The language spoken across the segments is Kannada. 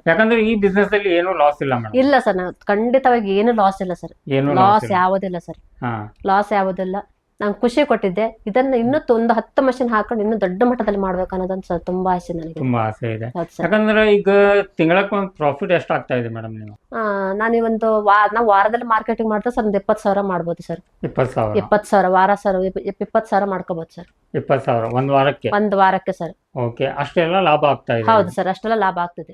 ಯಾಕಂದ್ರೆ ಈ ಬಿಸ್ನೆಸ್ ಅಲ್ಲಿ ಏನು ಲಾಸ್ ಇಲ್ಲ ಮೇಡಮ್. ಇಲ್ಲ ಸರ್, ಖಂಡಿತವಾಗಿ ಏನು ಲಾಸ್ ಇಲ್ಲ ಸರ್. ಏನು ಲಾಸ್ ಯಾವುದಿಲ್ಲ ಸರ್, ಹಾ ಲಾಸ್ ಯಾವುದಿಲ್ಲ. ನಂಗೆ ಖುಷಿ ಕೊಟ್ಟಿದ್ದೆ. ಇದನ್ನ ಇನ್ನೂ ಒಂದು 10 ಮಷಿನ್ ಹಾಕೊಂಡು ಇನ್ನೂ ದೊಡ್ಡ ಮಟ್ಟದಲ್ಲಿ ಮಾಡ್ಬೇಕು ಅನ್ನೋದೊಂದು ಸರ್ ತುಂಬಾ ಆಸೆ ನನಗೆ. ತುಂಬಾ ಆಸೆ ಇದೆ. ಹೌದು ಸರ್. ಯಾಕಂದ್ರೆ ಈಗ ತಿಂಗಳಕ್ಕೆ ಒಂದು ಪ್ರಾಫಿಟ್ ಎಷ್ಟು ಆಗ್ತಾ ಇದೆ ಮೇಡಮ್ ನೀವು? ನಾನು ಒಂದು ನಾವು ವಾರದಲ್ಲಿ ಮಾರ್ಕೆಟಿಂಗ್ ಮಾಡಿದ್ರೆ ಸರ್ ಒಂದು 20,000 ಮಾಡ್ಬೋದು ಸರ್. 20,000 20,000 ವಾರ ಸರ್, 20,000 ಮಾಡ್ಕೋಬಹುದು ಸರ್. 20,000 ಒಂದು ವಾರಕ್ಕೆ? ಒಂದು ವಾರಕ್ಕೆ ಸರ್. ಓಕೆ, ಅಷ್ಟೆಲ್ಲ ಲಾಭ ಆಗ್ತಾ ಇದೆ? ಹೌದು ಸರ್, ಅಷ್ಟೆಲ್ಲ ಲಾಭ ಆಗ್ತಿದೆ.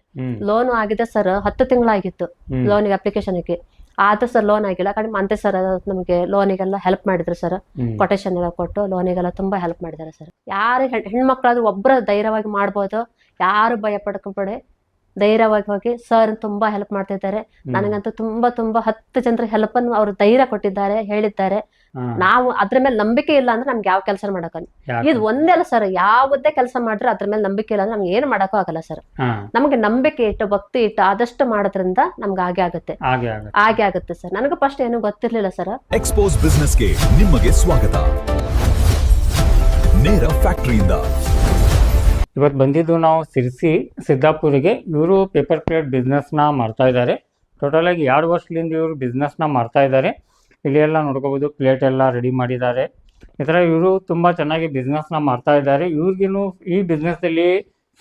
ಲೋನ್ ಆಗಿದೆ ಸರ್, 10 ತಿಂಗಳಾಗಿತ್ತು ಲೋನಿಗೆ ಅಪ್ಲಿಕೇಶನ್ಗೆ. ಆದ್ರೆ ಸರ್ ಲೋನ್ ಆಗಿಲ್ಲ. ಕಡಿಮೆ ಅಂತೆ ಸರ್, ನಮಗೆ ಲೋನಿಗೆಲ್ಲ ಹೆಲ್ಪ್ ಮಾಡಿದ್ರು ಸರ್. ಕೊಟೇಶನ್ ಎಲ್ಲ ಕೊಟ್ಟು ಲೋನಿಗೆಲ್ಲ ತುಂಬಾ ಹೆಲ್ಪ್ ಮಾಡಿದ್ದಾರೆ ಸರ್. ಯಾರು ಹೆಣ್ಮಕ್ಳಾದ್ರೂ ಒಬ್ಬರು ಧೈರ್ಯವಾಗಿ ಮಾಡ್ಬೋದು, ಯಾರು ಭಯ ಪಡ್ಕೊಬೇಡಿ, ಧೈರ್ಯವಾಗಿ ಹೋಗಿ. ಸರ್ ತುಂಬಾ ಹೆಲ್ಪ್ ಮಾಡ್ತಿದ್ದಾರೆ ನನಗಂತೂ. ತುಂಬಾ 10 ಜನರಿಗೆ ಹೆಲ್ಪ್ ಅನ್ನು ಅವರು ಧೈರ್ಯ ಕೊಟ್ಟಿದ್ದಾರೆ, ಹೇಳಿದ್ದಾರೆ. ನಾವು ಅದ್ರ ಮೇಲೆ ನಂಬಿಕೆ ಇಲ್ಲ ಅಂದ್ರೆ ನಮ್ಗೆ ಯಾವ ಕೆಲಸ ಮಾಡಕ ಇದು ಒಂದೇ ಅಲ್ಲ ಸರ್. ಯಾವುದೇ ಕೆಲಸ ಮಾಡಿದ್ರೆ ಅದ್ರ ಮೇಲೆ ನಂಬಿಕೆ ಇಲ್ಲ ಅಂದ್ರೆ ನಮ್ಗೆ ಏನು ಮಾಡಕ್ಕೂ ಆಗಲ್ಲ ಸರ್. ನಮ್ಗೆ ನಂಬಿಕೆ ಇಟ್ಟು, ಭಕ್ತಿ ಇಟ್ಟು ಆದಷ್ಟು ಮಾಡೋದ್ರಿಂದ ನಮ್ಗೆ ಹಾಗೆ ಆಗುತ್ತೆ ಸರ್. ನನಗೂ ಫಸ್ಟ್ ಏನು ಗೊತ್ತಿರ್ಲಿಲ್ಲ ಸರ್. ಎಕ್ಸ್ಪೋಸ್ ಬಿಸ್ನೆಸ್ಗೆ ನಿಮಗೆ ಸ್ವಾಗತ. ನೇರ ಫ್ಯಾಕ್ಟರಿಯಿಂದ ಇವತ್ತು ಬಂದಿದ್ದು ನಾವು ಸಿರ್ಸಿ ಸಿದ್ದಾಪುರಿಗೆ. ಇವರು ಪೇಪರ್ ಪ್ಲೇಟ್ ಬಿಸ್ನೆಸ್ನ ಮಾಡ್ತಾ ಇದ್ದಾರೆ. ಟೋಟಲ್ ಆಗಿ 2 ವರ್ಷದಿಂದ ಇವರು ಬಿಸ್ನೆಸ್ನ ಮಾಡ್ತಾ ಇದ್ದಾರೆ. ಇಲ್ಲಿ ಎಲ್ಲ ನೋಡ್ಕೋಬೋದು, ಪ್ಲೇಟ್ ಎಲ್ಲ ರೆಡಿ ಮಾಡಿದ್ದಾರೆ. ಈ ಥರ ಇವರು ತುಂಬ ಚೆನ್ನಾಗಿ ಬಿಸ್ನೆಸ್ನ ಮಾಡ್ತಾ ಇದ್ದಾರೆ. ಇವ್ರಿಗೂ ಈ ಬಿಸ್ನೆಸ್ಸಲ್ಲಿ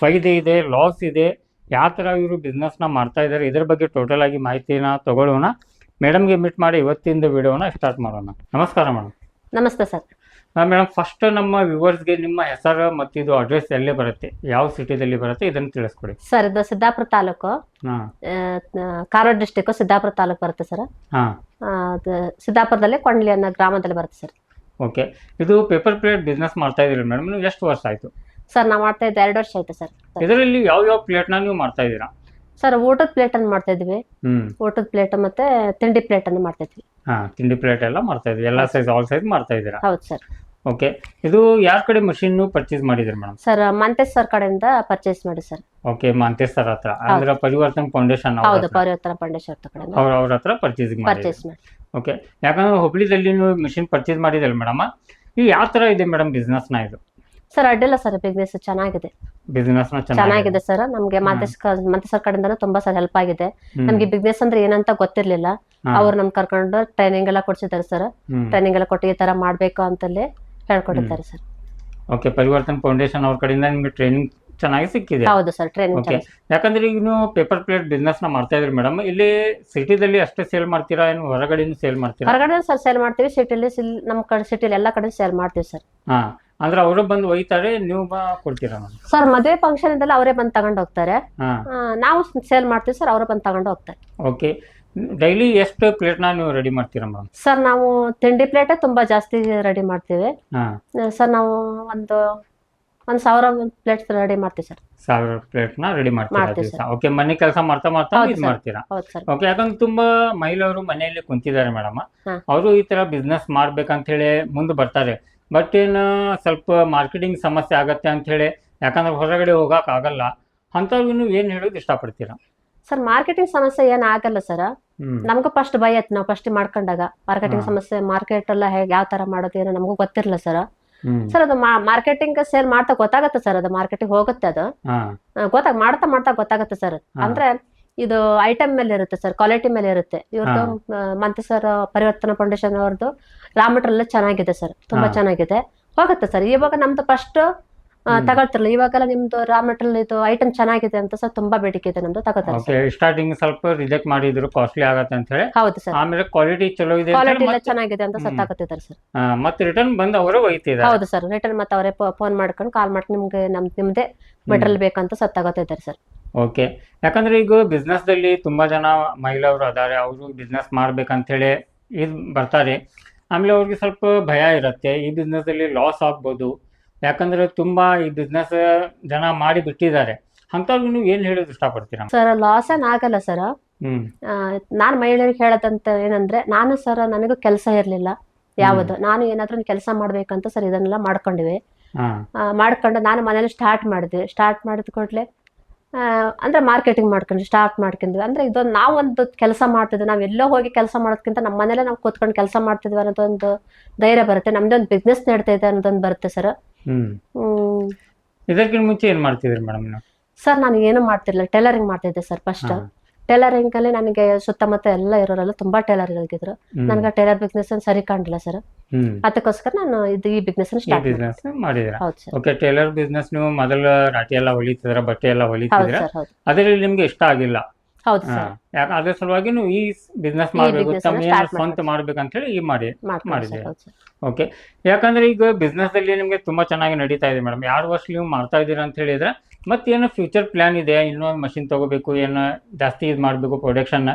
ಫೈದೆ ಇದೆ, ಲಾಸ್ ಇದೆ, ಯಾವ ಥರ ಇವರು ಬಿಸ್ನೆಸ್ನ ಮಾಡ್ತಾ ಇದ್ದಾರೆ ಇದ್ರ ಬಗ್ಗೆ ಟೋಟಲ್ ಆಗಿ ಮಾಹಿತಿನ ತಗೊಳ್ಳೋಣ. ಮೇಡಮ್ಗೆ ಮೀಟ್ ಮಾಡಿ ಇವತ್ತಿಂದ ವಿಡಿಯೋನ ಸ್ಟಾರ್ಟ್ ಮಾಡೋಣ. ನಮಸ್ಕಾರ ಮೇಡಮ್. ನಮಸ್ತೆ ಸರ್. ಮೇಡಮ್, ಫಸ್ಟ್ ನಮ್ಮ ವ್ಯೂವರ್ಸ್ಗೆ ನಿಮ್ಮ ಹೆಸರು ಮತ್ತು ಇದು ಅಡ್ರೆಸ್ ಎಲ್ಲೇ ಬರುತ್ತೆ, ಯಾವ ಸಿಟಿದಲ್ಲಿ ಬರುತ್ತೆ, ಇದನ್ನು ತಿಳಿಸ್ಕೊಡಿ ಸರ್. ಇದು ಸಿದ್ದಾಪುರ ತಾಲೂಕು, ಕಾರವಾರ ಡಿಸ್ಟಿಕ್ ಸಿದ್ದಾಪುರ ತಾಲೂಕು ಬರುತ್ತೆ ಸರ್. ಸಿದ್ದಾಪುರದಲ್ಲಿ ಕೊಂಡ್ಲಿ ಅನ್ನೋ ಗ್ರಾಮದಲ್ಲಿ ಬರುತ್ತೆ ಸರ್. ಓಕೆ, ಇದು ಪೇಪರ್ ಪ್ಲೇಟ್ ಬಿಸ್ನೆಸ್ ಮಾಡ್ತಾ ಇದ್ದೀರಿ ಮೇಡಮ್, ನೀವು ಎಷ್ಟು ವರ್ಷ ಆಯಿತು? ಸರ್ ನಾವು ಮಾಡ್ತಾ ಇದ್ದೆ 2 ವರ್ಷ ಆಯ್ತು ಸರ್. ಇದರಲ್ಲಿ ಯಾವ ಪ್ಲೇಟ್ನ ನೀವು ಮಾಡ್ತಾ ಇದ್ದೀರಾ? ಸರ್ ಊಟದ ಪ್ಲೇಟ್ ಅನ್ನು ಮಾಡ್ತಾ ಇದ್ವಿ. ಊಟದ ಪ್ಲೇಟ್ ಮತ್ತೆ ತಿಂಡಿ ಪ್ಲೇಟ್ ಅನ್ನು ಮಾಡ್ತಾ ಇದ್ವಿ. ತಿಂಡಿ ಪ್ಲೇಟ್ ಎಲ್ಲ ಮಾಡ್ತಾ ಇದ್ವಿ, ಎಲ್ಲ ಸೈಜ್ ಆಲ್ ಸೈಜ್ ಮಾಡ್ತಾ ಇದ್ದೀರಾ? ಹೌದು ಸರ್. ಓಕೆ, ಇದು ಯಾರ ಕಡೆ ಮಷೀನ್ ಪರ್ಚೇಸ್ ಮಾಡಿದ್ರಿ ಮೇಡಮ್? ಸರ್ ಮಂತೇಶ್ ಸರ್ ಕಡೆಯಿಂದ ಪರ್ಚೇಸ್ ಮಾಡಿ ಸರ್. ಓಕೆ, ಮಂತೇಶ್ ಸರ್ ಹತ್ರ ಅಂದ್ರೆ ಪರಿವರ್ತನ್ ಫೌಂಡೇಶನ್? ಹೌದು, ಪರಿವರ್ತನ ಫೌಂಡೇಶನ್ ಕಡೆಯಿಂದ ಅವ್ರ ಹತ್ರ ಪರ್ಚೇಸ್ ಮಾಡಿ. ಓಕೆ, ಯಾಕಂದ್ರೆ ಹುಬ್ಳಿದಲ್ಲಿ ನೀವು ಮಷೀನ್ ಪರ್ಚೇಸ್ ಮಾಡಿದಲ್ಲ ಮೇಡಮ್, ಈ ಯಾವ ತರ ಇದೆ ಮೇಡಮ್ ಬಿಸ್ನೆಸ್ ನ ಇದು? ಸರ್ ಅಡ್ಡಿಲ್ಲ ಸರ್, ಬಿಸ್ನೆಸ್ ಚೆನ್ನಾಗಿದೆ. ಬಿಸ್ನೆಸ್ ಚೆನ್ನಾಗಿದೆ ಸರ್. ನಮ್ಗೆ ಮಂತೇಶ್ ಸರ್ ಕಡೆಯಿಂದ ತುಂಬಾ ಸರ್ ಹೆಲ್ಪ್ ಆಗಿದೆ. ನಮ್ಗೆ ಬಿಸ್ನೆಸ್ ಅಂದ್ರೆ ಏನಂತ ಗೊತ್ತಿರ್ಲಿಲ್ಲ. ಅವ್ರು ನಮ್ ಕರ್ಕೊಂಡು ಟ್ರೈನಿಂಗ್ ಎಲ್ಲ ಕೊಡ್ಸಿದ್ದಾರೆ ಸರ್. ಟ್ರೈನಿಂಗ್ ಎಲ್ಲ ಕೊಟ್ಟು ಈ ತರ ಮಾಡ್ಬೇಕು ಅಂತಲ್ಲಿ ಹೇಳ್ಕೊಟ್ಟಿದ್ದಾರೆ ಸರ್. ಓಕೆ, ಪರಿವರ್ತನ್ ಫೌಂಡೇಶನ್ ಅವ್ರ ಕಡೆಯಿಂದ ನಿಮ್ಗೆ ಟ್ರೈನಿಂಗ್ ಚೆನ್ನಾಗಿ ಸಿಕ್ಕಿದೆ? ಹೌದು ಸರ್, ಟ್ರೈನಿಂಗ್. ಓಕೆ, ಯಾಕಂದ್ರೆ ಈಗ ನೀವು ಪೇಪರ್ ಪ್ಲೇಟ್ ಬಿಸ್ನೆಸ್ ನ ಮಾಡ್ತಾ ಇದ್ರಿ ಮೇಡಮ್, ಇಲ್ಲಿ ಸಿಟಿದಲ್ಲಿ ಅಷ್ಟೇ ಸೇಲ್ ಮಾಡ್ತೀರಾ, ಏನು ಹೊರಗಡೆನೂ ಸೇಲ್ ಮಾಡ್ತೀರಾ? ಹೊರಗಡೆ ಸರ್ ಸೇಲ್ ಮಾಡ್ತೀವಿ. ಸಿಟಿಲಿ ನಮ್ಮ ಕಡೆ ಸಿಟಿಲಿ ಎಲ್ಲ ಕಡೆ ಸೇಲ್ ಮಾಡ್ತೀವಿ ಸರ್. ಅಂದ್ರೆ ಅವರು ಬಂದು ಒಯ್ತಾರೆ, ನೀವು ಕೊಡ್ತೀರಾ ಸರ್? ಮದುವೆ ಫಂಕ್ಷನ್ ಇದೆಲ್ಲ ಅವರೇ ಬಂದು ತಗೊಂಡು ಹೋಗ್ತಾರೆ. ನಾವು ಸೇಲ್ ಮಾಡ್ತೀವಿ ಸರ್, ಅವರೇ ಬಂದು ತಗೊಂಡು ಹೋಗ್ತಾರೆ. ಓಕೆ, ಡೈಲಿ ಎಷ್ಟು ಪ್ಲೇಟ್ ನೀವು ರೆಡಿ ಮಾಡ್ತೀರಾ ಮೇಡಮ್? ಸರ್ ನಾವು ತಿಂಡಿ ಪ್ಲೇಟೇ ತುಂಬಾ ಜಾಸ್ತಿ ರೆಡಿ ಮಾಡ್ತೀವಿ ಸರ್. ನಾವು ಒಂದು 1,000 ಪ್ಲೇಟ್ ರೆಡಿ ಮಾಡ್ತೀವಿ ಸರ್. 1,000 ಪ್ಲೇಟ್ ರೆಡಿ ಮಾಡ್ತೀರಾ? ಓಕೆ, ಮನೆ ಕೆಲಸ ಮಾಡ್ತಾ ಇದು ಮಾಡ್ತೀರಾ? ಓಕೆ, ಯಾಕಂದ್ರೆ ತುಂಬಾ ಮಹಿಳೆಯರು ಮನೆಯಲ್ಲಿ ಕುಂತಿದ್ದಾರೆ ಮೇಡಮ್, ಅವರು ಈ ತರ ಬಿಸ್ನೆಸ್ ಮಾಡ್ಬೇಕಂತ ಹೇಳಿ ಮುಂದೆ ಬರ್ತಾರೆ. ಬಟ್ ಏನು ಸ್ವಲ್ಪ ಮಾರ್ಕೆಟಿಂಗ್ ಸಮಸ್ಯೆ ಆಗತ್ತೆ ಅಂತ ಹೇಳಿ, ಯಾಕಂದ್ರೆ ಹೊರಗಡೆ ಹೋಗಕ್ ಆಗಲ್ಲ ಅಂತವ್ರು ನೀವು ಏನ್ ಹೇಳೋದು ಇಷ್ಟಪಡ್ತೀರಾ? ಸರ್ ಮಾರ್ಕೆಟಿಂಗ್ ಸಮಸ್ಯೆ ಏನ್ ಆಗಲ್ಲ ಸರ್. ನಮಗೂ ಫಸ್ಟ್ ಭಯ ಇತ್ತು. ನಾವು ಫಸ್ಟ್ ಮಾಡ್ಕೊಂಡಾಗ ಮಾರ್ಕೆಟಿಂಗ್ ಸಮಸ್ಯೆ, ಮಾರ್ಕೆಟ್ ಎಲ್ಲ ಹೇಗೆ ಯಾವ ತರ ಮಾಡೋದು ಏನೋ ನಮಗೂ ಗೊತ್ತಿರಲಿಲ್ಲ ಸರ್. ಸರ್ ಅದು ಮಾರ್ಕೆಟಿಂಗ್ ಸೇಲ್ ಮಾಡ್ತಾ ಗೊತ್ತಾಗತ್ತೆ ಸರ್. ಅದು ಮಾರ್ಕೆಟಿಂಗ್ ಹೋಗುತ್ತೆ, ಅದು ಮಾಡ್ತಾ ಗೊತ್ತಾಗತ್ತೆ ಸರ್. ಅಂದ್ರೆ ಇದು ಐಟಮ್ ಮೇಲೆ ಇರುತ್ತೆ ಸರ್, ಕ್ವಾಲಿಟಿ ಮೇಲೆ ಇರುತ್ತೆ. ಇವ್ರದ್ದು ಮಂತೆ ಸರ್ ಪರಿವರ್ತನಾ ಫೌಂಡೇಶನ್ ಅವ್ರದ್ದು ರಾ ಮೆಟೀರಿಯಲ್ ಚೆನ್ನಾಗಿದೆ ಸರ್, ತುಂಬಾ ಚೆನ್ನಾಗಿದೆ, ಹೋಗುತ್ತೆ ಸರ್. ಇವಾಗ ನಮ್ದು ಫಸ್ಟ್ ತಗೊಳ್ತಿರಲ್ಲ, ಇವಾಗೆಲ್ಲ ನಿಮ್ದು ರಾ ಮೆಟೀರಿಯಲ್ ಇದು ಐಟಮ್ ಚೆನ್ನಾಗಿದೆ ಅಂತ ಸರ್ ತುಂಬಾ ಬೇಡಿಕೆ ಇದೆ, ನಮ್ದು ತಗೋತಾರೆ. ಸ್ಟಾರ್ಟಿಂಗ್ ಸ್ವಲ್ಪ ರಿಜೆಕ್ಟ್ ಮಾಡಿದ್ರು, ಕಾಸ್ಟ್ಲಿ ಆಗತ್ತೆ ಅಂತ ಹೇಳಿ. ಹೌದು ಸರ್. ಆಮೇಲೆ ಕ್ವಾಲಿಟಿ ಚಲೋ ಇದೆ, ಕ್ವಾಲಿಟಿ ಎಲ್ಲ ಚೆನ್ನಾಗಿದೆ ಅಂತ ಸರ್ ತಗೋತಿದ್ದಾರೆ ಸರ್. ಮತ್ತೆ ರಿಟರ್ನ್ ಬಂದು ಅವರು ಒಯ್ತಿದ್ದಾರೆ? ಹೌದು ಸರ್, ರಿಟರ್ನ್ ಮತ್ತೆ ಅವರೇ ಫೋನ್ ಮಾಡ್ಕೊಂಡು ಕಾಲ್ ಮಾಡಿ ನಿಮ್ಗೆ ನಿಮ್ದೇ ಮೆಟೀರಿಯಲ್ ಬೇಕಂತ ಸರ್ ತಗೋತಿದ್ದಾರೆ ಸರ್. ಓಕೆ, ಯಾಕಂದ್ರೆ ಈಗ ಬಿಸ್ನೆಸ್ ದಲ್ಲಿ ತುಂಬಾ ಜನ ಮಹಿಳೆಯರು ಅದಾರೆ, ಅವರು ಬಿಸ್ನೆಸ್ ಮಾಡ್ಬೇಕಂತ ಹೇಳಿ ಇದು ಬರ್ತಾರೆ. ಆಮೇಲೆ ಅವ್ರಿಗೆ ಸ್ವಲ್ಪ ಭಯ ಇರುತ್ತೆ, ಈ ಬಿಸ್ನೆಸ್ ಅಲ್ಲಿ ಲಾಸ್ ಆಗ್ಬೋದು, ಯಾಕಂದ್ರೆ ತುಂಬಾ ಈ ಬಿಸ್ನೆಸ್ ಜನ ಮಾಡಿ ಬಿಟ್ಟಿದ್ದಾರೆ. ಅಂತವ್ರಿಗೆ ನೀವು ಏನ್ ಹೇಳೋದು ಇಷ್ಟಪಡ್ತೀರಾ? ಸರ್ ಲಾಸ್ ಏನ್ ಆಗಲ್ಲ ಸರ್. ನಾನ್ ಮಹಿಳೆಯರಿಗೆ ಹೇಳೋದಂತ ಏನಂದ್ರೆ, ನಾನು ಸರ್ ನನಗೂ ಕೆಲಸ ಇರ್ಲಿಲ್ಲ ಯಾವುದು, ನಾನು ಏನಾದ್ರೂ ಕೆಲಸ ಮಾಡ್ಬೇಕಂತ ಸರ್ ಇದನ್ನೆಲ್ಲ ಮಾಡ್ಕೊಂಡಿವಿ. ಮಾಡ್ಕೊಂಡು ನಾನು ಮನೇಲಿ ಸ್ಟಾರ್ಟ್ ಮಾಡಿದ ಕೂಡಲೇ ಅಂದ್ರೆ ಮಾರ್ಕೆಟಿಂಗ್ ಸ್ಟಾರ್ಟ್ ಮಾಡ್ಕೊಂಡ್ವಿ. ಅಂದ್ರೆ ಇದೊಂದು ನಾವೊಂದು ಕೆಲಸ ಮಾಡ್ತಿದ್ವಿ, ನಾವ್ ಎಲ್ಲೋ ಹೋಗಿ ಕೆಲಸ ಮಾಡೋದಕ್ಕಿಂತ ನಮ್ಮ ಮನೇಲೆ ನಾವು ಕೂತ್ಕೊಂಡು ಕೆಲಸ ಮಾಡ್ತಿದ್ವಿ ಅನ್ನೋದೊಂದು ಧೈರ್ಯ ಬರುತ್ತೆ. ನಮ್ದೊಂದು ಬಿಸ್ನೆಸ್ ನಡ್ತಾ ಇದೆ ಅನ್ನೋದೊಂದು ಬರುತ್ತೆ ಸರ್. ಇದಕ್ಕಿಂತ ಮುಂಚೆ ಏನ್ ಮಾಡ್ತಿದ್ರಿ ಮೇಡಮ್? ಸರ್ ನಾನು ಏನು ಮಾಡ್ತಿರ್ಲಿಲ್ಲ, ಟೈಲರಿಂಗ್ ಮಾಡ್ತಿದ್ದೆ ಸರ್ ಫಸ್ಟ್. ಟೈಲರಿಂಗ್ ಅಲ್ಲಿ ನನಗೆ ಸುತ್ತಮುತ್ತ ಎಲ್ಲ ಇರೋರೆಲ್ಲ ತುಂಬಾ ಟೈಲರ್ ಇದ್ದಿದ್ರು. ನನಗೆ ಟೈಲರ್ ಬಿಸ್ನೆಸ್ ಸರಿ ಕಾಣಲಿಲ್ಲ ಸರ್. ಅದಕ್ಕೋಸ್ಕರ ನಾನು ಈ ಬಿಸ್ನೆಸ್ ಸ್ಟಾರ್ಟ್ ಬಿಸ್ನೆಸ್ ಮಾಡಿದ್ರ. ಹೌದು ಸರ್. ಓಕೆ, ಟೈಲರ್ ಬಿಸ್ನೆಸ್ ನೀವು ಮೊದಲ ರಾಟಿ ಎಲ್ಲ ಹೊಲಿತಿದ್ರ, ಬಟ್ಟೆ ಎಲ್ಲ ಹೌದು ಹೊಲಿತಿದ್ರ, ಸರ್. ಹೌದು ಅದರಲ್ಲಿ ನಿಮ್ಗೆ ಇಷ್ಟ ಆಗಿಲ್ಲ. ಹೌದು ಸರ್. ಯಾಕೆ ಅದ್ರ ಸಲುವಾಗಿ ನೀವು ಈ ಬಿಸ್ನೆಸ್ ಮಾಡ್ಬೇಕು, business ತಮ್ಮ start ಸ್ವಂತ ಮಾಡ್ಬೇಕಂತ ಹೇಳಿ ಈ ಮಾಡ್ಕೊಂಡು ಮಾಡಿದೆ. ಸರ್. ಹೌದು ಸರ್. ಓಕೆ, ಯಾಕಂದ್ರೆ ಈಗ ಬಿಸ್ನೆಸ್ ಅಲ್ಲಿ ನಿಮ್ಗೆ ತುಂಬಾ ಚೆನ್ನಾಗಿ ನಡೀತಾ ಇದೆ ಮೇಡಮ್. 2 ವರ್ಷ ನೀವು ಮಾಡ್ತಾ ಇದ್ದೀರಾ ಅಂತ ಹೇಳಿದ್ರೆ ಮತ್ತೇನು ಫ್ಯೂಚರ್ ಪ್ಲಾನ್ ಇದೆ? ಇನ್ನೊಂದು ಮಷಿನ್ ತಗೋಬೇಕು, ಏನು ಜಾಸ್ತಿ ಇದು ಮಾಡ್ಬೇಕು, ಪ್ರೊಡಕ್ಷನ್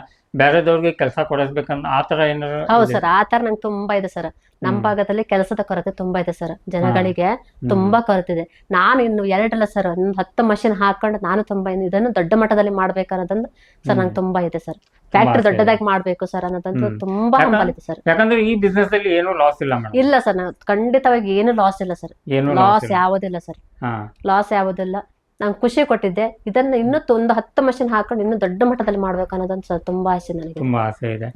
ಬೇರೆದವ್ರಿಗೆ ಕೆಲಸ ಕೊಡಿಸ್ಬೇಕನ್ನ ಆ ತರ ಏನಾರ? ಹೌದು ಸರ್, ಆ ತರ ನಂಗೆ ತುಂಬಾ ಇದೆ ಸರ್. ನಮ್ಮ ಭಾಗದಲ್ಲಿ ಕೆಲಸದ ಕೊರತೆ ತುಂಬಾ ಇದೆ ಸರ್. ಜನಗಳಿಗೆ ತುಂಬಾ ಕೊರತೆ ಇದೆ. ನಾನು ಇನ್ನು 2 ಸರ್, ಒಂದು 10 ಮಷಿನ್ ಹಾಕೊಂಡು ನಾನು ತುಂಬಾ ಇದನ್ನು ದೊಡ್ಡ ಮಟ್ಟದಲ್ಲಿ ಮಾಡ್ಬೇಕನ್ನೋದೊಂದು ಸರ್ ನಂಗೆ ತುಂಬಾ ಇದೆ ಸರ್. ಫ್ಯಾಕ್ಟ್ರಿ ದೊಡ್ಡದಾಗಿ ಮಾಡ್ಬೇಕು ಸರ್ ಅನ್ನೋದಂತೂ ತುಂಬಾ ಹಂಬಲ ಇದೆ ಸರ್. ಯಾಕಂದ್ರೆ ಈ ಬಿಸ್ನೆಸ್ ಅಲ್ಲಿ ಏನು ಲಾಸ್ ಇಲ್ಲ ಮೇಡಮ್. ಇಲ್ಲ ಸರ್, ಖಂಡಿತವಾಗಿ ಏನು ಲಾಸ್ ಇಲ್ಲ ಸರ್. ಲಾಸ್ ಯಾವುದಿಲ್ಲ ಸರ್. ಲಾಸ್ ಯಾವುದಿಲ್ಲ. ನಂಗೆ ಖುಷಿ ಕೊಟ್ಟಿದ್ದೆ. ಇದನ್ನ ಇನ್ನೂ ಒಂದು 10 ಮಷಿನ್ ಹಾಕೊಂಡು ಇನ್ನೂ ದೊಡ್ಡ ಮಟ್ಟದಲ್ಲಿ ಮಾಡ್ಬೇಕು ಅನ್ನೋದೊಂದು ಸರ್ ತುಂಬಾ ಆಸೆ ನನಗೆ. ತುಂಬಾ ಆಸೆ ಇದೆ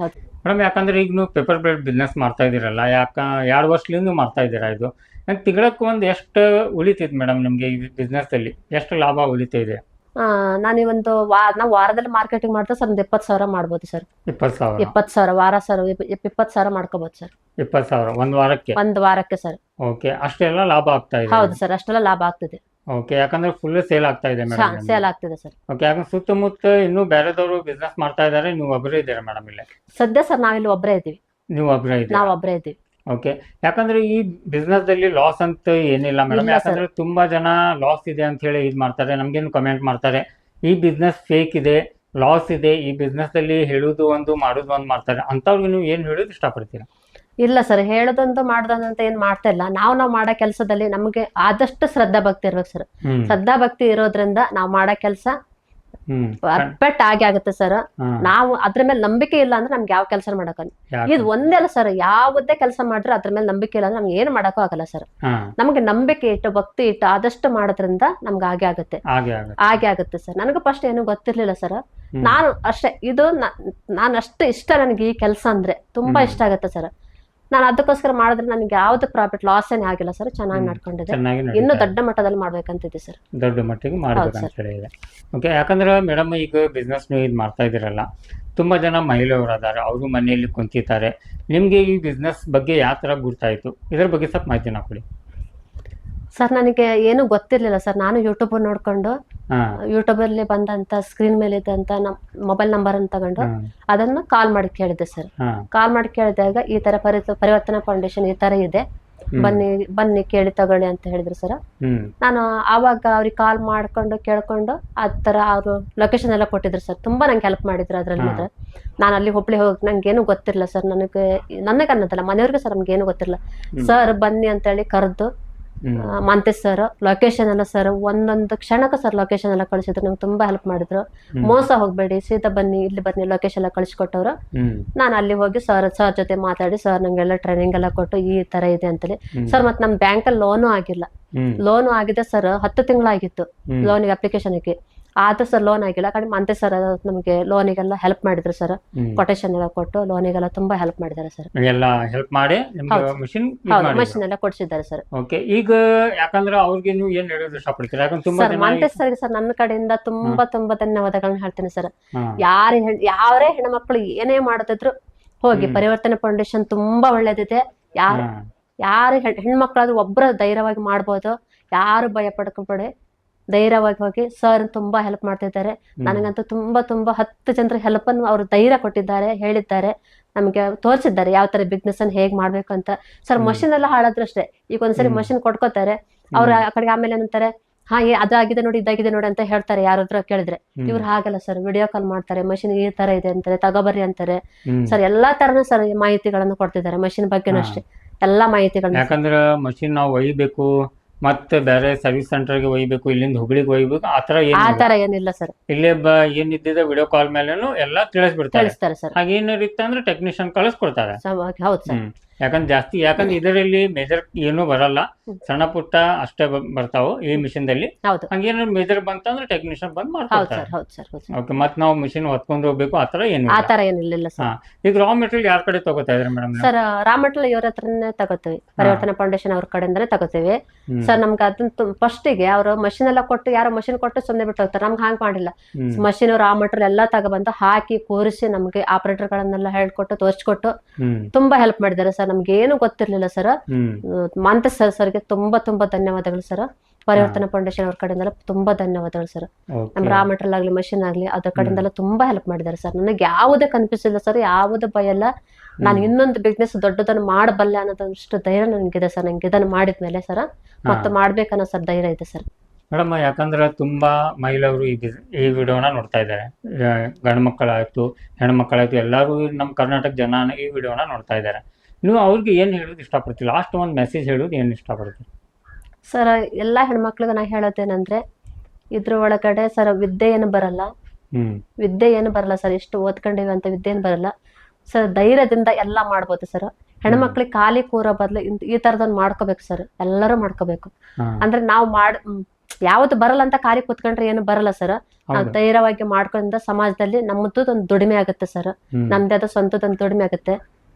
ಮೇಡಮ್. ಯಾಕಂದ್ರೆ ಈಗ ನೀವು ಪೇಪರ್ ಪ್ಲೇಟ್ ಬಿಸ್ನೆಸ್ ಮಾಡ್ತಾ ಇದೀರಲ್ಲ, 2 ವರ್ಷದಿಂದ ನೀವು ಮಾಡ್ತಾ ಇದ್ದೀರಾ. ಇದು ನಂಗೆ ತಿಂಗಳಕ್ಕೆ ಒಂದು ಎಷ್ಟು ಉಳಿತೈತೆ ಮೇಡಮ್ ನಿಮ್ಗೆ? ಈ ಬಿಸ್ನೆಸ್ ಅಲ್ಲಿ ಎಷ್ಟು ಲಾಭ ಉಳಿತಾ ಇದೆ? ನಾನು ಒಂದು ನಾವು ವಾರದಲ್ಲಿ ಮಾರ್ಕೆಟಿಂಗ್ ಮಾಡಿದ್ರೆ ಸರ್ ಒಂದು 20,000 ಮಾಡ್ಬೋದು ಸರ್. 20,000 ವಾರ ಸರ್ 20,000 ಮಾಡ್ಕೋಬಹುದು ಸರ್. 20,000 ಒಂದು ವಾರಕ್ಕೆ ಸರ್. ಓಕೆ, ಅಷ್ಟೆಲ್ಲ ಲಾಭ ಆಗ್ತಾ ಇದೆ? ಹೌದು ಸರ್, ಅಷ್ಟೆಲ್ಲ ಲಾಭ ಆಗ್ತಿದೆ. ಓಕೆ, ಯಾಕಂದ್ರೆ ಫುಲ್ ಸೇಲ್ ಆಗ್ತಾ ಇದೆ ಮೇಡಮ್. ಸೇಲ್ ಆಗ್ತಿದೆ ಸರ್. ಓಕೆ, ಯಾಕಂದ್ರೆ ಸುತ್ತಮುತ್ತ ಇನ್ನೂ ಬೇರೆದವರು ಬಿಸ್ನೆಸ್ ಮಾಡ್ತಾ ಇದಾರೆ, ನೀವು ಒಬ್ಬರೇ ಇದ್ದೀರಾ ಮೇಡಮ್ ಇಲ್ಲಿ? ಸದ್ಯ ಸರ್ ನಾವಿಲ್ಲಿ ಒಬ್ಬರೇ ಇದ್ದೀವಿ. ನೀವು ಒಬ್ಬರೇ ಇದ್ದೀರಾ? ನಾವು ಒಬ್ಬರೇ ಇದ್ದೀವಿ. ಓಕೆ, ಯಾಕಂದ್ರೆ ಈ ಬಿಸ್ನೆಸ್ ಅಲ್ಲಿ ಲಾಸ್ ಅಂತ ಏನಿಲ್ಲ ಮೇಡಮ್. ಯಾಕಂದ್ರೆ ತುಂಬಾ ಜನ ಲಾಸ್ ಇದೆ ಅಂತ ಹೇಳಿ ಇದು ಮಾಡ್ತಾರೆ, ನಮ್ಗೇನು ಕಮೆಂಟ್ ಮಾಡ್ತಾರೆ, ಈ ಬಿಸ್ನೆಸ್ ಫೇಕ್ ಇದೆ, ಲಾಸ್ ಇದೆ, ಈ ಬಿಸ್ನೆಸ್ ಅಲ್ಲಿ ಹೇಳುದು ಒಂದು ಮಾಡೋದು ಒಂದು ಮಾಡ್ತಾರೆ. ಅಂತವ್ರಿಗೆ ನೀವು ಏನ್ ಹೇಳೋದು ಇಷ್ಟಪಡ್ತೀರಾ? ಇಲ್ಲ ಸರ್, ಹೇಳೋದೊಂದು ಮಾಡೋದಂತ ಏನ್ ಮಾಡ್ತಾ ಇಲ್ಲ. ನಾವು ಮಾಡೋ ಕೆಲಸದಲ್ಲಿ ನಮ್ಗೆ ಆದಷ್ಟು ಶ್ರದ್ಧಾ ಭಕ್ತಿ ಇರ್ಬೇಕು ಸರ್. ಶ್ರದ್ಧಾ ಭಕ್ತಿ ಇರೋದ್ರಿಂದ ನಾವು ಮಾಡೋ ಕೆಲಸ ಪರ್ಫೆಕ್ಟ್ ಆಗಿ ಆಗುತ್ತೆ ಸರ್. ನಾವು ಅದ್ರ ಮೇಲೆ ನಂಬಿಕೆ ಇಲ್ಲ ಅಂದ್ರೆ ನಮ್ಗೆ ಯಾವ ಕೆಲಸ ಮಾಡಕಲ್ಲ. ಇದು ಒಂದೇ ಅಲ್ಲ ಸರ್, ಯಾವುದೇ ಕೆಲಸ ಮಾಡಿದ್ರೆ ಅದ್ರ ಮೇಲೆ ನಂಬಿಕೆ ಇಲ್ಲ ಅಂದ್ರೆ ನಮ್ಗೆ ಏನು ಮಾಡಕ್ಕೂ ಆಗಲ್ಲ ಸರ್. ನಮ್ಗೆ ನಂಬಿಕೆ ಇಟ್ಟು ಭಕ್ತಿ ಇಟ್ಟು ಆದಷ್ಟು ಮಾಡೋದ್ರಿಂದ ನಮ್ಗೆ ಹಾಗೆ ಆಗುತ್ತೆ ಸರ್. ನನಗೂ ಫಸ್ಟ್ ಏನು ಗೊತ್ತಿರ್ಲಿಲ್ಲ ಸರ್. ನಾನು ಅಷ್ಟೇ, ಇದು ನಾನು ಅಷ್ಟು ಇಷ್ಟ ನನಗೆ ಈ ಕೆಲಸ ಅಂದ್ರೆ ತುಂಬಾ ಇಷ್ಟ ಆಗುತ್ತೆ ಸರ್. ನಾನು ಅದಕ್ಕೋಸ್ಕರ ಮಾಡಿದ್ರೆ ನನಗೆ ಯಾವ್ದು ಪ್ರಾಫಿಟ್ ಲಾಸ್ ಏನೇ ಆಗಿಲ್ಲ ಸರ್. ಚೆನ್ನಾಗಿ ನಡ್ಕೊಂಡಿದೆ. ಇನ್ನು ದೊಡ್ಡ ಮಟ್ಟದಲ್ಲಿ ಮಾಡ್ಬೇಕಂತಿದೆ ಸರ್. ದೊಡ್ಡ ಮಟ್ಟಿಗೆ ಮಾಡ್ಬೇಕಂತ ಹೇಳಿದೆ. ಓಕೆ, ಯಾಕಂದ್ರೆ ಮೇಡಮ್ ಈಗ ಬಿಸ್ನೆಸ್ ನೀವು ಇದು ಮಾಡ್ತಾ ಇದ್ದೀರಲ್ಲ, ತುಂಬಾ ಜನ ಮಹಿಳೆಯರು ಅದಾರೆ, ಅವರು ಮನೆಯಲ್ಲಿ ಕುಂತಿದ್ದಾರೆ. ನಿಮ್ಗೆ ಈ ಬಿಸ್ನೆಸ್ ಬಗ್ಗೆ ಯಾವ ತರ ಗುರ್ತಾಯ್ತು? ಇದ್ರ ಬಗ್ಗೆ ಸ್ವಲ್ಪ ಮಾಹಿತಿನ ಕೊಡಿ ಸರ್. ನನಗೆ ಏನು ಗೊತ್ತಿರ್ಲಿಲ್ಲ ಸರ್. ನಾನು ಯೂಟ್ಯೂಬ್ ನೋಡ್ಕೊಂಡು ಯೂಟ್ಯೂಬ್ ಅಲ್ಲಿ ಬಂದಂತ ಸ್ಕ್ರೀನ್ ಮೇಲೆ ಇದ್ದಂತ ಮೊಬೈಲ್ ನಂಬರ್ ಅನ್ನು ತಗೊಂಡು ಅದನ್ನ ಕಾಲ್ ಮಾಡಿ ಕೇಳಿದೆ ಸರ್. ಕಾಲ್ ಮಾಡಿ ಕೇಳಿದಾಗ ಈ ತರ ಪರಿವರ್ತನಾ ಫೌಂಡೇಶನ್ ಈ ತರ ಇದೆ, ಬನ್ನಿ ಕೇಳಿ ತಗೊಳ್ಳಿ ಅಂತ ಹೇಳಿದ್ರು ಸರ್. ನಾನು ಆವಾಗ ಅವ್ರಿಗೆ ಕಾಲ್ ಮಾಡ್ಕೊಂಡು ಕೇಳ್ಕೊಂಡು ಆ ತರ ಅವರು ಲೊಕೇಶನ್ ಎಲ್ಲ ಕೊಟ್ಟಿದ್ರು ಸರ್. ತುಂಬಾ ನಂಗೆ ಹೆಲ್ಪ್ ಮಾಡಿದ್ರು ಅದ್ರಲ್ಲಿ ಮಾತ್ರ. ನಾನು ಅಲ್ಲಿ ಹುಬ್ಳಿ ಹೋಗಿ ನಂಗೇನು ಗೊತ್ತಿರಲಿಲ್ಲ ಸರ್. ನನಗೆ ಅನ್ನೋದಲ್ಲ, ಮನೆಯವ್ರಿಗೆ ಸರ್ ನಮ್ಗೇನು ಗೊತ್ತಿರಲಿಲ್ಲ. ಸರ್ ಬನ್ನಿ ಅಂತ ಹೇಳಿ ಕರೆದು ಮಂತೆ ಸರ್ ಲೊಕೇಶನ್ ಎಲ್ಲ ಸರ್ ಒಂದೊಂದು ಕ್ಷಣಕ್ಕೆ ಸರ್ ಲೊಕೇಶನ್ ಎಲ್ಲ ಕಳಿಸಿದ್ರು. ನಂಗೆ ತುಂಬಾ ಹೆಲ್ಪ್ ಮಾಡಿದ್ರು. ಮೋಸ ಹೋಗ್ಬೇಡಿ, ಸೀದಾ ಬನ್ನಿ, ಇಲ್ಲಿ ಬನ್ನಿ, ಲೊಕೇಶನ್ ಎಲ್ಲ ಕಳಿಸ್ಕೊಟ್ಟವ್ರು. ನಾನು ಅಲ್ಲಿ ಹೋಗಿ ಸರ್ ಜೊತೆ ಮಾತಾಡಿ ಸರ್ ನಂಗೆಲ್ಲ ಟ್ರೈನಿಂಗ್ ಎಲ್ಲ ಕೊಟ್ಟು ಈ ತರ ಇದೆ ಅಂತೇಳಿ ಸರ್. ಮತ್ತೆ ನಮ್ ಬ್ಯಾಂಕಲ್ಲಿ ಲೋನು ಆಗಿಲ್ಲ. ಲೋನು ಆಗಿದೆ ಸರ್, 10 ತಿಂಗಳಾಗಿತ್ತು ಲೋನಿಗೆ ಅಪ್ಲಿಕೇಶನ್ಗೆ. ಆದ್ರೆ ಸರ್ ಲೋನ್ ಆಗಿಲ್ಲ. ಕಡಿಮೆ ಅಂತೆ ಸರ್ ನಮಗೆ ಲೋನಿಗೆಲ್ಲ ಹೆಲ್ಪ್ ಮಾಡಿದ್ರು ಸರ್. ಕೊಟೇಶನ್ ಎಲ್ಲ ಕೊಟ್ಟು ಲೋನಿಗೆಲ್ಲ ತುಂಬಾ ಹೆಲ್ಪ್ ಮಾಡಿದ್ದಾರೆ ಸರ್. ಹೆಲ್ಪ್ ಮಾಡಿ ಮಷಿನ್ ಎಲ್ಲ ಕೊಡ್ಸಿದ್ದಾರೆ ಸರ್. ಓಕೆ, ಈಗ ಯಾಕಂದ್ರೆ ಅವ್ರಿಗೆ ನೀವು ಏನ್ ಹೇಳೋದು ಇಷ್ಟಪಡ್ತೀರಾ? ಯಾಕಂದ್ರೆ ತುಂಬಾ ಸರ್ ಮಂತೆ ಸರ್ ಸರ್ ನನ್ನ ಕಡೆಯಿಂದ ತುಂಬಾ ಧನ್ಯವಾದಗಳನ್ನ ಹೇಳ್ತೀನಿ ಸರ್. ಯಾರೇ ಹೆಣ್ಮಕ್ಳು ಏನೇ ಮಾಡುತ್ತಿದ್ರು ಹೋಗಿ ಪರಿವರ್ತನೆ ಫೌಂಡೇಶನ್ ತುಂಬಾ ಒಳ್ಳೇದಿದೆ. ಯಾರು ಹೆಣ್ಮಕ್ಳಾದ್ರೂ ಒಬ್ಬರ ಧೈರ್ಯವಾಗಿ ಮಾಡ್ಬೋದು. ಯಾರು ಭಯ ಪಡ್ಕೊಬೇಡಿ, ಧೈರ್ಯವಾಗಿ ಹೋಗಿ. ಸರ್ ತುಂಬಾ ಹೆಲ್ಪ್ ಮಾಡ್ತಿದ್ದಾರೆ. ನನಗಂತೂ ತುಂಬಾ 10 ಜನರ ಹೆಲ್ಪ್ ಅನ್ನು ಅವ್ರು ಧೈರ್ಯ ಕೊಟ್ಟಿದ್ದಾರೆ, ಹೇಳಿದ್ದಾರೆ, ನಮಗೆ ತೋರಿಸಿದ್ದಾರೆ ಯಾವ ತರ ಬಿಸ್ನೆಸ್ ಅನ್ನು ಹೇಗ್ ಮಾಡ್ಬೇಕು ಅಂತ ಸರ್. ಮಷಿನ್ ಎಲ್ಲ ಹಾಳಾದ್ರು ಅಷ್ಟೇ. ಈಗ ಒಂದ್ಸರಿ ಮಷಿನ್ ಕೊಟ್ಕೋತಾರೆ ಅವ್ರ ಆ ಕಡೆಗೆ, ಆಮೇಲೆ ಏನಂತಾರೆ, ಅದಾಗಿದೆ ನೋಡಿ, ಇದಾಗಿದೆ ನೋಡಿ ಅಂತ ಹೇಳ್ತಾರೆ ಯಾರಾದ್ರೂ ಕೇಳಿದ್ರೆ. ಇವ್ರು ಹಾಗಲ್ಲ ಸರ್, ವಿಡಿಯೋ ಕಾಲ್ ಮಾಡ್ತಾರೆ, ಮಷಿನ್ ಈ ತರ ಇದೆ ಅಂತಾರೆ, ತಗೋಬರ್ರಿ ಅಂತಾರೆ ಸರ್. ಎಲ್ಲಾ ತರನು ಸರ್ ಮಾಹಿತಿಗಳನ್ನು ಕೊಡ್ತಿದ್ದಾರೆ. ಮಷಿನ್ ಬಗ್ಗೆನೂ ಅಷ್ಟೇ ಎಲ್ಲಾ ಮಾಹಿತಿಗಳನ್ನ. ಯಾಕಂದ್ರೆ ಮಷಿನ್ ನಾವು ಒಯ್ಬೇಕು, ಮತ್ತೆ ಬೇರೆ ಸರ್ವಿಸ್ ಸೆಂಟರ್ಗೆ ಒಯ್ಬೇಕು, ಇಲ್ಲಿಂದ ಹುಬ್ಳಿಗೆ ಒಯ್ಬೇಕು, ಆತರ ಏನಿಲ್ಲ ಸರ್. ಇಲ್ಲೇ ಏನಿದ್ದಿದೆ ವಿಡಿಯೋ ಕಾಲ್ ಮೇಲೆನು ಎಲ್ಲ ತಿಳಿಸ್ಬಿಡ್ತಾರೆ ಸರ್. ಹಾಗೇನಾರು ಇತ್ತಂದ್ರೆ ಟೆಕ್ನಿಷಿಯನ್ ಕಳಿಸ್ಕೊಡ್ತಾರೆ. ಹೌದು ಸರ್. ಯಾಕಂದ್ರೆ ಇದರಲ್ಲಿ ಮೇಜರ್ ಏನೂ ಬರಲ್ಲ, ಸಣ್ಣ ಪುಟ್ಟ ಅಷ್ಟೇ ಬರ್ತಾವು ಈ ಮಿಷನ್ದಲ್ಲಿ. ಹೌದು ಹಂಗೇನಾದ್ರು ಮೇಜರ್ ಬಂತಂದ್ರೆ ಟೆಕ್ನಿಷಿಯನ್ ಬಂದ್ ಹೌದು ಮಾಡ್ಕೊಡ್ತಾರೆ. ಸರ್ ಹೌದು ಸರ್ ಹೌದು ಸರ್ ಓಕೆ, ಮತ್ತೆ ನಾವು ಮಿಷಿನ್ ಹೊತ್ಕೊಂಡು ಹೋಗ್ಬೇಕು ಆತರ ಏನು ಆ ಇಲ್ಲ. ತರ ಏನಿಲ್ಲ ಸರ್. ಹಾ, ಈಗ ರಾ ಮೆಟೀರಿಯಲ್ ಯಾರ ಕಡೆ ತಗೋತಾ ಇದ್ರಿ ಮೇಡಮ್? ಸರ್ ರಾ ಮೆಟೀರಿಯಲ್ ಇವ್ರ ಹತ್ರನೇ ತಗೋತೀವಿ, ಪರಿವರ್ತನಾ ಫೌಂಡೇಶನ್ ಅವ್ರ ಕಡೆಯಿಂದನೇ ತಗೋತೀವಿ ಸರ್. ನಮ್ಗೆ ಅದನ್ನ ಫಸ್ಟಿಗೆ ಅವರು ಮಷಿನ್ ಎಲ್ಲ ಕೊಟ್ಟು, ಯಾರೋ ಮಷಿನ್ ಕೊಟ್ಟು ಸುಮ್ಮನೆ ಬಿಟ್ಟು ಹೋಗ್ತಾರೆ. ನಮ್ಗೆ ಹಾಂಗ್ ಮಾಡಿಲ್ಲ, ಮಷಿನ್ ರಾ ಮೆಟೀರಿಯಲ್ ಎಲ್ಲ ತಗೊಬಂದು ಹಾಕಿ ಕೂರಿಸಿ ನಮ್ಗೆ ಆಪರೇಟರ್ ಗಳನ್ನೆಲ್ಲ ಹೇಳ್ಕೊಟ್ಟು ತೋರಿಸ್ಕೊಟ್ಟು ತುಂಬಾ ಹೆಲ್ಪ್ ಮಾಡಿದ್ದಾರೆ ಸರ್. ನಮ್ಗೆ ಏನು ಗೊತ್ತಿರ್ಲಿಲ್ಲ ಸರ್. ಮಂತ ಸರ್ಗೆ ತುಂಬಾ ತುಂಬಾ ಧನ್ಯವಾದಗಳು ಸರ್. ಪರಿವರ್ತನಾ ಫೌಂಡೇಶನ್ ಅವ್ರ ಕಡೆಯಿಂದೆಲ್ಲ ತುಂಬಾ ಧನ್ಯವಾದಗಳು ಸರ್. ನಮ್ ರಾ ಮೆಟೀರಿಯಲ್ ಆಗ್ಲಿ ಮಷಿನ್ ಆಗ್ಲಿ ಅದ್ರ ಕಡೆಯಿಂದೆಲ್ಲ ತುಂಬಾ ಹೆಲ್ಪ್ ಮಾಡಿದ್ದಾರೆ ಸರ್. ನನಗೆ ಯಾವುದೇ ಕನ್ಫ್ಯೂಸ್ ಇಲ್ಲ ಸರ್, ಯಾವುದೇ ಭಯ ಇಲ್ಲ. ನಾನು ಇನ್ನೊಂದು ಬಿಸ್ನೆಸ್ ದೊಡ್ಡದನ್ನು ಮಾಡಬಲ್ಲೆ ಅನ್ನೋದಷ್ಟು ಧೈರ್ಯ ನನಗಿದೆ ಸರ್. ನಂಗೆ ಇದನ್ನು ಮಾಡಿದ್ಮೇಲೆ ಸರ್ ಮತ್ತೆ ಮಾಡ್ಬೇಕನ್ನೋ ಸರ್ ಧೈರ್ಯ ಇದೆ ಸರ್. ಮೇಡಮ್, ಯಾಕಂದ್ರೆ ತುಂಬಾ ಮಹಿಳೆಯರು ಈ ವಿಡಿಯೋನ ನೋಡ್ತಾ ಇದ್ದಾರೆ. ಗಂಡು ಮಕ್ಕಳಾಯ್ತು ಹೆಣ್ಮಕ್ಳಾಯ್ತು ಎಲ್ಲರೂ ನಮ್ಮ ಕರ್ನಾಟಕ ಜನ ಈ ವಿಡಿಯೋನ ನೋಡ್ತಾ ಇದ್ದಾರೆ. ನೀವು ಅವ್ರಿಗೆ ಏನು ಹೇಳೋದು ಇಷ್ಟಪಡ್ತೀವಿ? ಲಾಸ್ಟ್ ಒಂದು ಮೆಸೇಜ್ ಹೇಳೋದು ಏನು ಇಷ್ಟಪಡ್ತೀವಿ ಸರ್? ಎಲ್ಲಾ ಹೆಣ್ಮಕ್ಳಿಗೆ ನಾ ಹೇಳೋದೇನಂದ್ರೆ, ಇದ್ರ ಒಳಗಡೆ ಸರ್ ವಿದ್ಯೆ ಏನು ಬರಲ್ಲ, ವಿದ್ಯೆ ಏನು ಬರಲ್ಲ ಸರ್. ಎಷ್ಟು ಓದ್ಕೊಂಡಿವಿ ಅಂತ ವಿದ್ಯೆ ಏನು ಬರಲ್ಲ ಸರ್. ಧೈರ್ಯದಿಂದ ಎಲ್ಲಾ ಮಾಡ್ಬೋದು ಸರ್. ಹೆಣ್ಮಕ್ಳಿಗೆ ಖಾಲಿ ಕೂರೋ ಬದ್ಲು ಈ ತರದೊಂದು ಮಾಡ್ಕೋಬೇಕು ಸರ್. ಎಲ್ಲರೂ ಮಾಡ್ಕೋಬೇಕು. ಅಂದ್ರೆ ನಾವು ಯಾವತ್ತು ಬರಲ್ಲ ಅಂತ ಖಾಲಿ ಕೂತ್ಕೊಂಡ್ರೆ ಏನು ಬರಲ್ಲ ಸರ್. ನಾವು ಧೈರ್ಯವಾಗಿ ಮಾಡ್ಕೊಂಡ್ರೆ ಸಮಾಜದಲ್ಲಿ ನಮ್ಮದು ಒಂದು ದುಡಿಮೆ ಆಗುತ್ತೆ ಸರ್. ನಮ್ದೇ ಆದ ಸ್ವಂತದೊಂದು ದುಡಿಮೆ ಆಗುತ್ತೆ.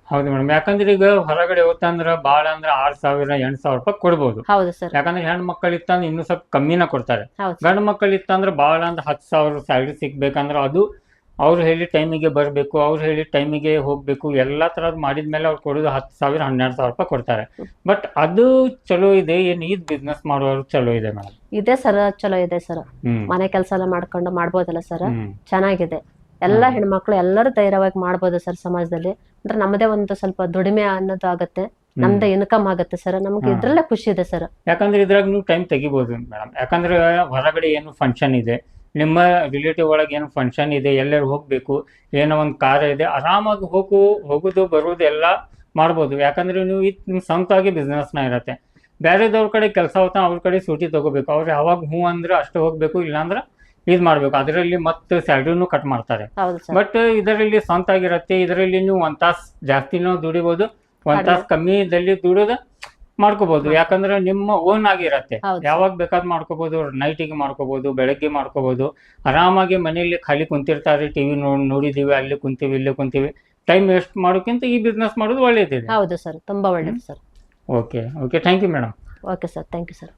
ಹೌದು ಮೇಡಮ್, ಯಾಕಂದ್ರೆ ಈಗ ಹೊರಗಡೆ ಹೋಗ್ತಂದ್ರ ಬಾಳ ಅಂದ್ರೆ 6,000 8,000 ರೂಪಾಯಿ ಕೊಡ್ಬೋದು. ಹೌದು ಸರ್. ಯಾಕಂದ್ರೆ ಹೆಣ್ಣು ಮಕ್ಕಳು ಇತ್ತಂದ್ರೆ ಇನ್ನೂ ಸ್ವಲ್ಪ ಕಮ್ಮಿನ ಕೊಡ್ತಾರೆ. ಗಂಡು ಮಕ್ಕಳು ಇತ್ತಂದ್ರೆ ಬಾಳ ಅಂದ್ರೆ 10,000 ಸ್ಯಾಲ್ರಿ ಸಿಗ್ಬೇಕಂದ್ರೆ ಅದು ಅವ್ರು ಹೇಳಿ ಟೈಮಿಗೆ ಬರಬೇಕು, ಅವ್ರು ಹೇಳಿ ಟೈಮಿಗೆ ಹೋಗ್ಬೇಕು, ಎಲ್ಲಾ ತರದ್ ಮಾಡಿದ್ಮೇಲೆ ಅವ್ರು ಕೊಡೋದು 10,000 12,000 ರೂಪಾಯಿ ಕೊಡ್ತಾರೆ. ಬಟ್ ಅದು ಚಲೋ ಇದೆ ಏನು? ಈ ಬಿಸ್ನೆಸ್ ಮಾಡೋರು ಚಲೋ ಇದೆ ಮೇಡಮ್? ಇದೆ ಸರ್, ಚಲೋ ಇದೆ ಸರ್. ಮನೆ ಕೆಲಸ ಎಲ್ಲ ಮಾಡ್ಕೊಂಡು ಮಾಡ್ಬೋದಲ್ಲ ಸರ್, ಚೆನ್ನಾಗಿದೆ. ಎಲ್ಲಾ ಹೆಣ್ಮಕ್ಳು ಎಲ್ಲರೂ ಧೈರ್ಯವಾಗಿ ಮಾಡ್ಬೋದು ಸರ್. ಸಮಾಜದಲ್ಲಿ ಅಂದ್ರೆ ನಮ್ಮದೇ ಒಂದು ಸ್ವಲ್ಪ ದುಡಿಮೆ ಅನ್ನೋದು ಆಗತ್ತೆ, ನಮ್ದೇ ಇನ್ಕಮ್ ಆಗುತ್ತೆ ಸರ್. ನಮ್ಗೆ ಇದ್ರಲ್ಲೇ ಖುಷಿ ಇದೆ ಸರ್. ಯಾಕಂದ್ರೆ ಇದ್ರಾಗ ನೀವು ಟೈಮ್ ತೆಗಿಬಹುದು ಮೇಡಮ್. ಯಾಕಂದ್ರೆ ಹೊರಗಡೆ ಏನು ಫಂಕ್ಷನ್ ಇದೆ, ನಿಮ್ಮ ರಿಲೇಟಿವ್ ಒಳಗೆ ಏನು ಫಂಕ್ಷನ್ ಇದೆ, ಎಲ್ಲರೂ ಹೋಗ್ಬೇಕು, ಏನೋ ಒಂದು ಕಾರ್ಯ ಇದೆ, ಆರಾಮಾಗಿ ಹೋಗೋದು ಬರೋದು ಎಲ್ಲ ಮಾಡ್ಬೋದು. ಯಾಕಂದ್ರೆ ನೀವು ನಿಮ್ಮ ಸ್ವಂತವಾಗಿ ಬಿಸ್ನೆಸ್ನ ಇರತ್ತೆ. ಬೇರೆದವ್ರ ಕಡೆ ಕೆಲಸ ಹೋಗ್ತಾ ಅವ್ರ ಕಡೆ ಸೂಟಿ ತಗೋಬೇಕು. ಅವ್ರು ಯಾವಾಗ ಹ್ಞೂ ಅಂದ್ರೆ ಅಷ್ಟು ಹೋಗ್ಬೇಕು, ಇಲ್ಲಾಂದ್ರೆ ಇದು ಮಾಡ್ಬೇಕು. ಅದರಲ್ಲಿ ಮತ್ತೆ ಸ್ಯಾಲ್ರಿನೂ ಕಟ್ ಮಾಡ್ತಾರೆ. ಬಟ್ ಇದರಲ್ಲಿ ಸ್ವಂತ ಆಗಿರತ್ತೆ. ಇದರಲ್ಲಿ ನೀವು 1 ತಾಸು ಜಾಸ್ತಿನೂ ದುಡಿಬೋದು, 1 ತಾಸು ಕಮ್ಮಿದಲ್ಲಿ ದುಡಿಯೋದು ಮಾಡ್ಕೋಬಹುದು. ಯಾಕಂದ್ರೆ ನಿಮ್ಮ ಓನ್ ಆಗಿರತ್ತೆ. ಯಾವಾಗ ಬೇಕಾದ್ ಮಾಡ್ಕೋಬಹುದು. ನೈಟಿಗೆ ಮಾಡ್ಕೋಬಹುದು, ಬೆಳಗ್ಗೆ ಮಾಡ್ಕೋಬಹುದು. ಆರಾಮಾಗಿ ಮನೆಯಲ್ಲಿ ಖಾಲಿ ಕುಂತಿರ್ತಾರೆ, ಟಿವಿ ನೋಡಿದೀವಿ, ಅಲ್ಲಿ ಕುಂತೀವಿ, ಇಲ್ಲಿ ಕುಂತೀವಿ, ಟೈಮ್ ವೇಸ್ಟ್ ಮಾಡೋಕ್ಕಿಂತ ಈ ಬಿಸ್ನೆಸ್ ಮಾಡೋದು ಒಳ್ಳೇದಿದೆ. ಹೌದು ಸರ್, ತುಂಬಾ ಒಳ್ಳೇದು sir. Okay, thank you madam. Okay sir, thank you sir.